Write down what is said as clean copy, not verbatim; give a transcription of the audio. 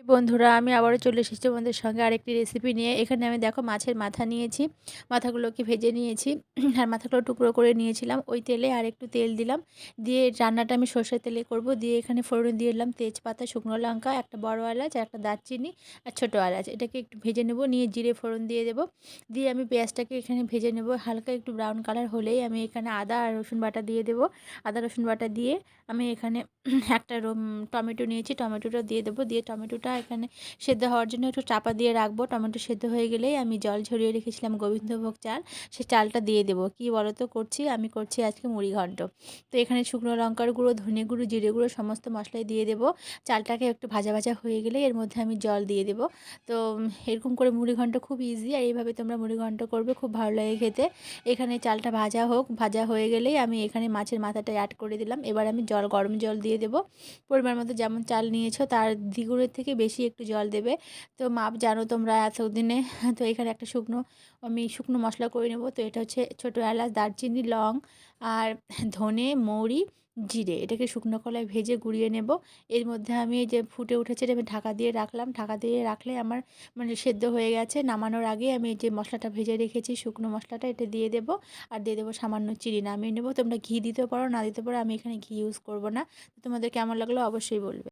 বন্ধুরা, আমি আবারও চলে এসেছি তোমাদের সঙ্গে আরেকটি রেসিপি নিয়ে। এখানে আমি দেখো মাছের মাথা নিয়েছি, মাথাগুলোকে ভেজে নিয়েছি আর মাথাগুলো টুকরো করে নিয়েছিলাম। ওই তেলে আর একটু তেল দিলাম, দিয়ে রান্নাটা আমি সর্ষের তেলে করব। দিয়ে এখানে ফোড়ন দিয়ে দিলাম তেজপাতা, শুকনো লঙ্কা, একটা বড় এলাচ আর একটা দারচিনি আর ছোটো এলাচ। এটাকে একটু ভেজে নেব, নিয়ে জিরে ফোড়ন দিয়ে দেবো। দিয়ে আমি পেঁয়াজটাকে এখানে ভেজে নেব, হালকা একটু ব্রাউন কালার হলেই আমি এখানে আদা আর রসুন বাটা দিয়ে দেবো। আদা রসুন বাটা দিয়ে আমি এখানে একটা টমেটো নিয়েছি, টমেটোটা দিয়ে দেবো। দিয়ে টমেটোটা এখানে সেদ্ধ হওয়ার জন্য একটু চাপা দিয়ে রাখবো। টমেটো সেদ্ধ হয়ে গেলেই আমি জল ঝরিয়ে রেখেছিলাম গোবিন্দভোগ চাল, সে চালটা দিয়ে দেবো। কি বলো তো আমি করছি আজকে মুড়ি ঘন্ট। তো এখানে শুকনো লঙ্কার গুঁড়ো, ধনে গুঁড়ো, জিরে গুঁড়ো সমস্ত মশলাই দিয়ে দেবো। চালটাকে একটু ভাজা ভাজা হয়ে গেলে এর মধ্যে আমি জল দিয়ে দেবো। তো এরকম করে মুড়ি ঘন্ট খুব ইজি, আর এইভাবে তোমরা মুড়ি ঘন্ট করবে, খুব ভালো লাগে খেতে। এখানে চালটা ভাজা হোক, ভাজা হয়ে গেলেই আমি এখানে মাছের মাথাটা অ্যাড করে দিলাম। এবার আমি গরম জল দিয়ে দেবো। পরিমাণ মতো যেমন চাল নিয়েছো তার দ্বিগুণের থেকে বেশি একটু জল দেবে। তো মাপ জানো তোমরা এতদিনে। তো এখানে একটা আমি শুকনো মশলা করে নেব। তো এটা হচ্ছে ছোটো এলাচ, দারচিনি, লং আর ধনে, মৌরি, জিরে, এটাকে শুকনো কলায় ভেজে গুঁড়িয়ে নেব। এর মধ্যে আমি এই যে ফুটে উঠেছে, এটা আমি ঢাকা দিয়ে রাখলাম। ঢাকা দিয়ে রাখলে আমার সেদ্ধ হয়ে গেছে। নামানোর আগে আমি এই যে মশলাটা ভেজে রেখেছি, শুকনো মশলাটা, এটা দিয়ে দেবো। আর দিয়ে দেবো সামান্য চিনি, নামিয়ে নেব। তোমরা ঘি দিতে পারো, না দিতে পারো, আমি এখানে ঘি ইউজ করব না। তোমাদের কেমন লাগলো অবশ্যই বলবে।